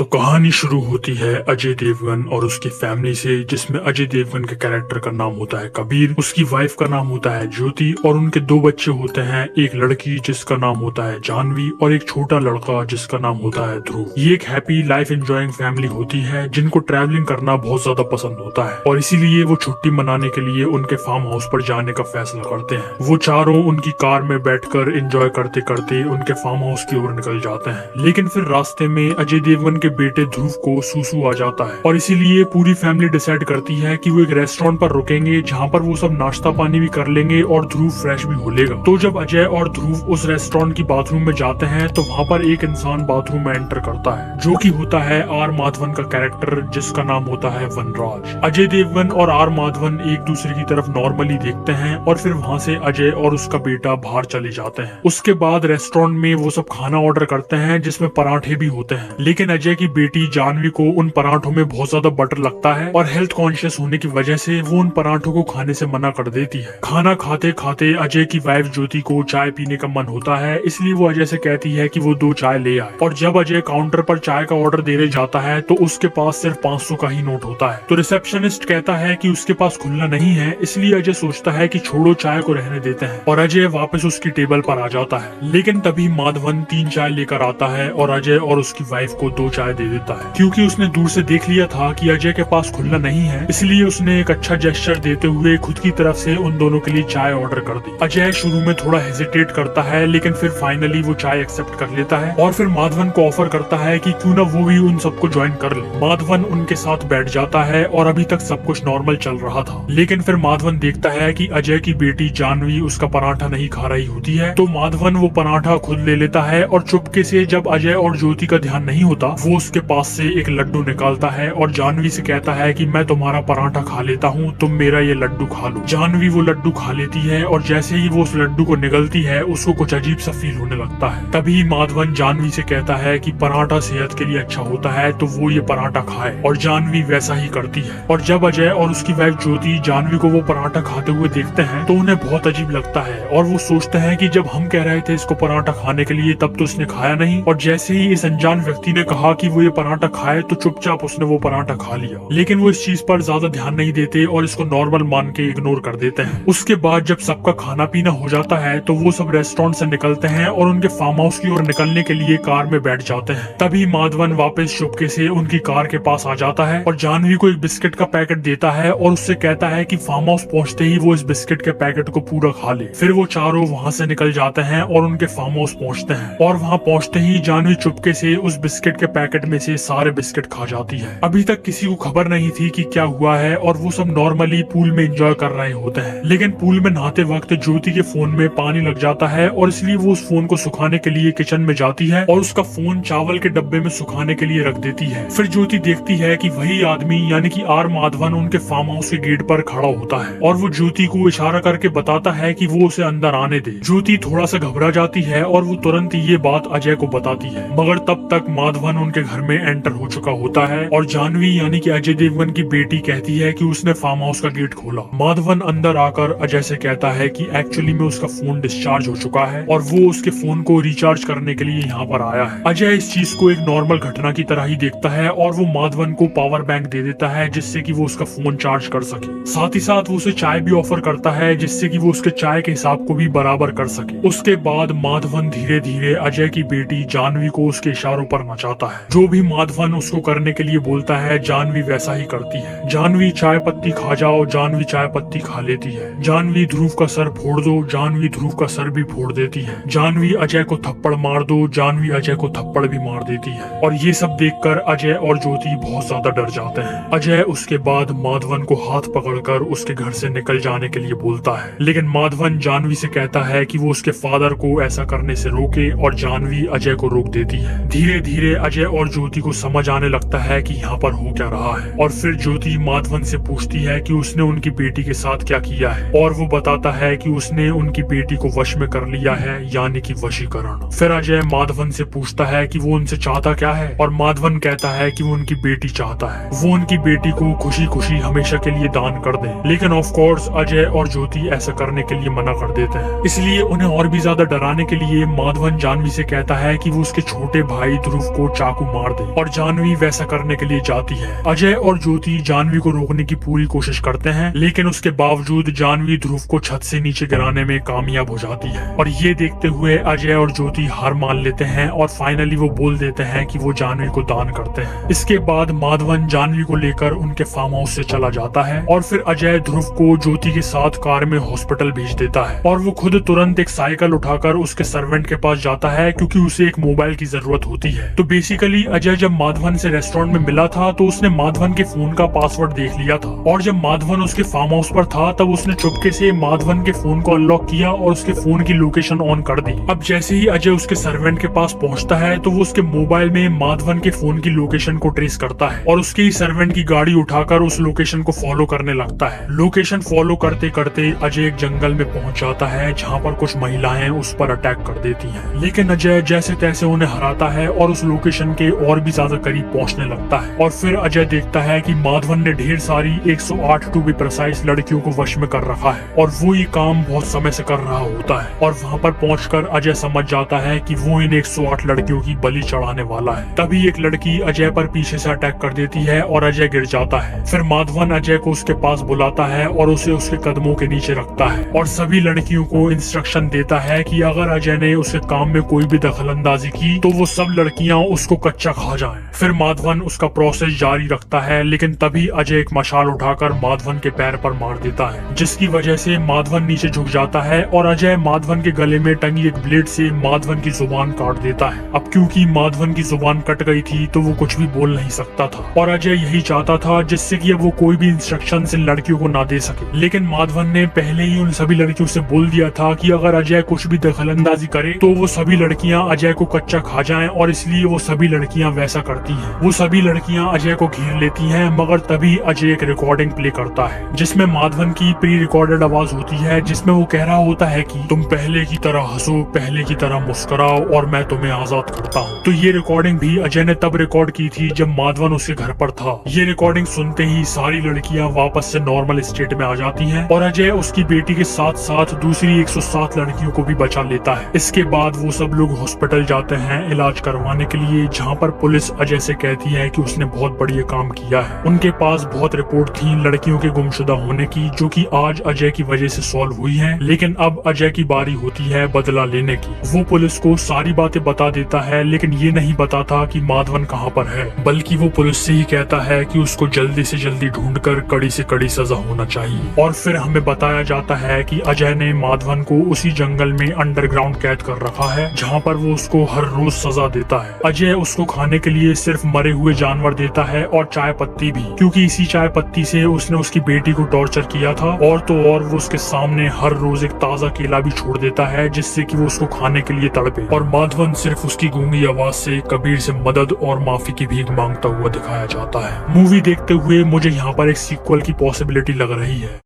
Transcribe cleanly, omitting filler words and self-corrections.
तो कहानी शुरू होती है अजय देवगन और उसकी फैमिली से, जिसमें अजय देवगन के कैरेक्टर का नाम होता है कबीर, उसकी वाइफ का नाम होता है ज्योति और उनके दो बच्चे होते हैं, एक लड़की जिसका नाम होता है जानवी और एक छोटा लड़का जिसका नाम होता है ध्रुव। ये एक हैप्पी लाइफ एंजॉयिंग फैमिली होती है जिनको ट्रैवलिंग करना बहुत ज्यादा पसंद होता है और इसीलिए वो छुट्टी मनाने के लिए उनके फार्म हाउस पर जाने का फैसला करते हैं। वो चारों उनकी कार में बैठकर एंजॉय करते करते उनके फार्म हाउस की ओर निकल जाते हैं, लेकिन फिर रास्ते में अजय देवगन के बेटे ध्रुव को सूसू आ जाता है और इसीलिए पूरी फैमिली डिसाइड करती है कि वो एक रेस्टोरेंट पर रुकेंगे जहाँ पर वो सब नाश्ता पानी भी कर लेंगे और ध्रुव फ्रेश भी हो लेगा। तो जब अजय और ध्रुव उस रेस्टोरेंट की बाथरूम में जाते हैं तो वहाँ पर एक इंसान बाथरूम में एंटर करता है जो कि होता है आर माधवन का कैरेक्टर जिसका नाम होता है वनराज। अजय देवगन और आर माधवन एक दूसरे की तरफ नॉर्मली देखते हैं और फिर वहाँ से अजय और उसका बेटा बाहर चले जाते हैं। उसके बाद रेस्टोरेंट में वो सब खाना ऑर्डर करते हैं जिसमें पराठे भी होते हैं, लेकिन अजय की बेटी जानवी को उन पराठों में बहुत ज्यादा बटर लगता है और हेल्थ कॉन्शियस होने की वजह से वो उन पराठों को खाने से मना कर देती है। खाना खाते खाते अजय की वाइफ ज्योति को चाय पीने का मन होता है, इसलिए वो अजय से कहती है कि वो 2 चाय ले आए और जब अजय काउंटर पर चाय का ऑर्डर देने जाता है तो उसके पास सिर्फ 500 का ही नोट होता है। तो रिसेप्शनिस्ट कहता है कि उसके पास खुला नहीं है, इसलिए अजय सोचता है कि छोड़ो चाय को रहने देते हैं और अजय वापस उसकी टेबल पर आ जाता है। लेकिन तभी माधवन 3 चाय लेकर आता है और अजय और उसकी वाइफ को 2 चाय दे देता है। क्योंकि उसने दूर से देख लिया था कि अजय के पास खुला नहीं है, इसलिए उसने एक अच्छा जेस्चर देते हुए खुद की तरफ से उन दोनों के लिए चाय ऑर्डर कर दी। अजय शुरू में थोड़ा हेजिटेट करता है, लेकिन फिर फाइनली वो चाय एक्सेप्ट कर लेता है और फिर माधवन को ऑफर करता है कि क्यों ना वो भी उन सबको ज्वाइन कर ले। माधवन उनके साथ बैठ जाता है और अभी तक सब कुछ नॉर्मल चल रहा था, लेकिन फिर माधवन देखता है कि अजय की बेटी जानवी उसका पराठा नहीं खा रही होती है, तो माधवन वो पराठा खुद ले लेता है और चुपके से जब अजय और ज्योति का ध्यान नहीं होता वो उसके पास से एक लड्डू निकालता है और जानवी से कहता है कि मैं तुम्हारा पराठा खा लेता हूँ, तुम मेरा ये लड्डू खा लो। जानवी वो लड्डू खा लेती है और जैसे ही वो उस लड्डू को निगलती है उसको कुछ अजीब सा फील होने लगता है। तभी माधवन जानवी से कहता है कि पराठा सेहत के लिए अच्छा होता है तो वो ये पराठा खाए और जानवी वैसा ही करती है। और जब अजय और उसकी वाइफ ज्योति जानवी को वो पराठा खाते हुए देखते हैं तो उन्हें बहुत अजीब लगता है और वो सोचते हैं कि जब हम कह रहे थे इसको पराठा खाने के लिए तब तो इसने खाया नहीं, और जैसे ही इस अनजान व्यक्ति ने कहा कि वो ये पराठा खाए तो चुपचाप उसने वो पराठा खा लिया। लेकिन वो इस चीज पर ज्यादा ध्यान नहीं देते और इसको नॉर्मल मान के इग्नोर कर देते हैं। उसके बाद जब सबका खाना पीना हो जाता है तो वो सब रेस्टोरेंट से निकलते हैं और उनके फार्म हाउस की ओर निकलने के लिए कार में बैठ जाते हैं। तभी माधवन वापस चुपके से उनकी कार के पास आ जाता है और जानवी को एक बिस्किट का पैकेट देता है और उससे कहता है कि फार्म हाउस पहुंचते ही वो इस बिस्किट के पैकेट को पूरा खा ले। फिर वो चारों वहाँ से निकल जाते हैं और उनके फार्म हाउस पहुँचते हैं और वहाँ पहुँचते ही जानवी चुपके से उस बिस्किट के पैकेट में से सारे बिस्किट खा जाती है। अभी तक किसी को खबर नहीं थी कि क्या हुआ है और वो सब नॉर्मली पूल में एंजॉय कर रहे होते हैं, लेकिन पूल में नहाते वक्त ज्योति के फोन में पानी लग जाता है और इसलिए वो उस फोन को सुखाने के लिए किचन में जाती है और उसका फोन चावल के डब्बे में सुखाने के लिए रख देती है। फिर ज्योति देखती है कि वही आदमी यानी कि आर माधवन उनके फार्म हाउस के गेट पर खड़ा होता है और वो ज्योति को इशारा करके बताता है कि वो उसे अंदर आने दे। ज्योति थोड़ा सा घबरा जाती है और वो तुरंत ये बात अजय को बताती है, मगर तब तक माधवन उनके घर में एंटर हो चुका होता है और जानवी यानी कि अजय देवगन की बेटी कहती है कि उसने फार्म हाउस का गेट खोला। माधवन अंदर आकर अजय से कहता है कि एक्चुअली में उसका फोन डिस्चार्ज हो चुका है और वो उसके फोन को रिचार्ज करने के लिए यहाँ पर आया है। अजय इस चीज को एक नॉर्मल घटना की तरह ही देखता है और वो माधवन को पावर बैंक दे देता है जिससे कि वो उसका फोन चार्ज कर सके। साथ ही साथ वो उसे चाय भी ऑफर करता है जिससे कि वो उसके चाय के हिसाब को भी बराबर कर सके। उसके बाद माधवन धीरे धीरे अजय की बेटी जानवी को उसके इशारों पर नचाता है। जो भी माधवन उसको करने के लिए बोलता है जानवी वैसा ही करती है। जानवी चाय पत्ती खा जाओ, जानवी चाय पत्ती खा लेती है। जानवी ध्रुव का सर फोड़ दो, जानवी ध्रुव का सर भी फोड़ देती है। जानवी अजय को थप्पड़ मार दो, जानवी अजय को थप्पड़ भी मार देती है। और ये सब देखकर अजय और ज्योति बहुत ज्यादा डर जाते हैं। अजय उसके बाद माधवन को हाथ पकड़कर उसके घर से निकल जाने के लिए बोलता है, लेकिन माधवन जानवी से कहता है कि वो उसके फादर को ऐसा करने से रोके और जानवी अजय को रोक देती है। धीरे धीरे अजय और ज्योति को समझ आने लगता है कि यहाँ पर हो क्या रहा है और फिर ज्योति माधवन से पूछती है कि उसने उनकी बेटी के साथ क्या किया है और वो बताता है कि उसने उनकी बेटी को वश में कर लिया है, यानी कि वशीकरण। फिर अजय माधवन से पूछता है कि वो उनसे चाहता क्या है और माधवन कहता है कि वो उनकी बेटी चाहता है, वो उनकी बेटी को खुशी खुशी हमेशा के लिए दान कर दे। लेकिन ऑफ कोर्स अजय और ज्योति ऐसा करने के लिए मना कर देते हैं। इसलिए उन्हें और भी ज्यादा डराने के लिए माधवन जानवी से कहता है कि वो उसके छोटे भाई ध्रुव को चाकू मार दे और जानवी वैसा करने के लिए जाती है। अजय और ज्योति जानवी को रोकने की पूरी कोशिश करते हैं, लेकिन उसके बावजूद जानवी ध्रुव को छत से नीचे गिराने में कामयाब हो जाती है और ये देखते हुए अजय और ज्योति हार मान लेते हैं और फाइनली वो बोल देते हैं कि वो जानवी को दान करते हैं। इसके बाद माधवन जानवी को लेकर उनके फार्म हाउस से चला जाता है और फिर अजय ध्रुव को ज्योति के साथ कार में हॉस्पिटल भेज देता है और वो खुद तुरंत एक साइकिल उठाकर उसके सर्वेंट के पास जाता है क्योंकि उसे एक मोबाइल की जरूरत होती है। तो बेसिकली अजय जब माधवन से रेस्टोरेंट में मिला था तो उसने माधवन के फोन का पासवर्ड देख लिया था और जब माधवन उसके फार्म हाउस पर था तब उसने चुपके से माधवन के फोन को अनलॉक किया और उसके फोन की लोकेशन ऑन कर दी। अब जैसे ही अजय उसके सर्वेंट के पास पहुंचता है तो वो उसके मोबाइल में माधवन के फोन की लोकेशन को ट्रेस करता है और उसके ही सर्वेंट की गाड़ी उठाकर उस लोकेशन को फॉलो करने लगता है। लोकेशन फॉलो करते करते अजय एक जंगल में पहुंच जाता है जहाँ पर कुछ महिलाएं उस पर अटैक कर देती हैं, लेकिन अजय जैसे तैसे उन्हें हराता है और उस लोकेशन के और भी ज्यादा करीब पहुंचने लगता है और फिर अजय देखता है कि माधवन ने ढेर सारी 108 टू बी प्रिसाइज लड़कियों को वश में कर रखा है और वो ये काम बहुत समय से कर रहा होता है और वहाँ पर पहुंचकर अजय समझ जाता है कि वो इन 108 लड़कियों की बलि चढ़ाने वाला है। तभी एक लड़की अजय पर पीछे से अटैक कर देती है और अजय गिर जाता है। फिर माधवन अजय को उसके पास बुलाता है और उसे उसके कदमों के नीचे रखता है और सभी लड़कियों को इंस्ट्रक्शन देता है कि अगर अजय ने उसके काम में कोई भी दखलंदाजी की तो वो सब लड़कियां उसको कच्चा खा जाएं। फिर माधवन उसका प्रोसेस जारी रखता है, लेकिन तभी अजय एक मशाल उठाकर माधवन के पैर पर मार देता है, जिसकी वजह से माधवन नीचे झुक जाता है और अजय माधवन के गले में टंगी एक ब्लेड से माधवन की जुबान काट देता है। अब क्योंकि माधवन की जुबान कट गई थी तो वो कुछ भी बोल नहीं सकता था और अजय यही चाहता था जिससे कि अब वो कोई भी इंस्ट्रक्शन इन लड़कियों को ना दे सके, लेकिन माधवन ने पहले ही उन सभी लड़कियों से बोल दिया था कि अगर अजय कुछ भी दखलंदाजी करे तो वो सभी लड़कियां अजय को कच्चा खा जाएं और इसलिए वो सभी लड़कियां वैसा करती हैं। वो सभी लड़कियां अजय को घेर लेती हैं, मगर तभी अजय एक रिकॉर्डिंग प्ले करता है जिसमें माधवन की प्री रिकॉर्डेड आवाज होती है, जिसमें वो कह रहा होता है कि तुम पहले की तरह हंसो, पहले की तरह मुस्कुराओ और मैं तुम्हें आजाद करता हूँ। तो ये रिकॉर्डिंग भी अजय ने तब रिकॉर्ड की थी जब माधवन उसके घर पर था। ये रिकॉर्डिंग सुनते ही सारी लड़कियां वापस से नॉर्मल स्टेट में आ जाती हैं और अजय उसकी बेटी के साथ साथ दूसरी 107 लड़कियों को भी बचा लेता है। इसके बाद वो सब लोग हॉस्पिटल जाते हैं इलाज करवाने के लिए, जहाँ पर पुलिस अजय से कहती है कि उसने बहुत बढ़िया काम किया है। उनके पास बहुत रिपोर्ट थी लड़कियों के गुमशुदा होने की, जो कि आज अजय की वजह से सॉल्व हुई है, लेकिन अब अजय की बारी होती है बदला लेने की। वो पुलिस को सारी बातें बता देता है, लेकिन ये नहीं बताता कि माधवन कहाँ पर है, बल्कि वो पुलिस से ही कहता है कि उसको जल्दी से जल्दी ढूंढकर कड़ी से कड़ी सजा होना चाहिए। और फिर हमें बताया जाता है कि अजय ने माधवन को उसी जंगल में अंडरग्राउंड कैद कर रखा है, जहाँ पर वो उसको हर रोज सजा देता है। अजय उसको खाने के लिए सिर्फ मरे हुए जानवर देता है और चाय पत्ती भी, क्योंकि इसी चाय पत्ती से उसने उसकी बेटी को टॉर्चर किया था। और तो और वो उसके सामने हर रोज एक ताजा केला भी छोड़ देता है, जिससे कि वो उसको खाने के लिए तड़पे। और माधवन सिर्फ उसकी गूंगी आवाज से कबीर से मदद और माफी की भीख मांगता हुआ दिखाया जाता है। मूवी देखते हुए मुझे यहाँ पर एक सीक्वल की पॉसिबिलिटी लग रही है।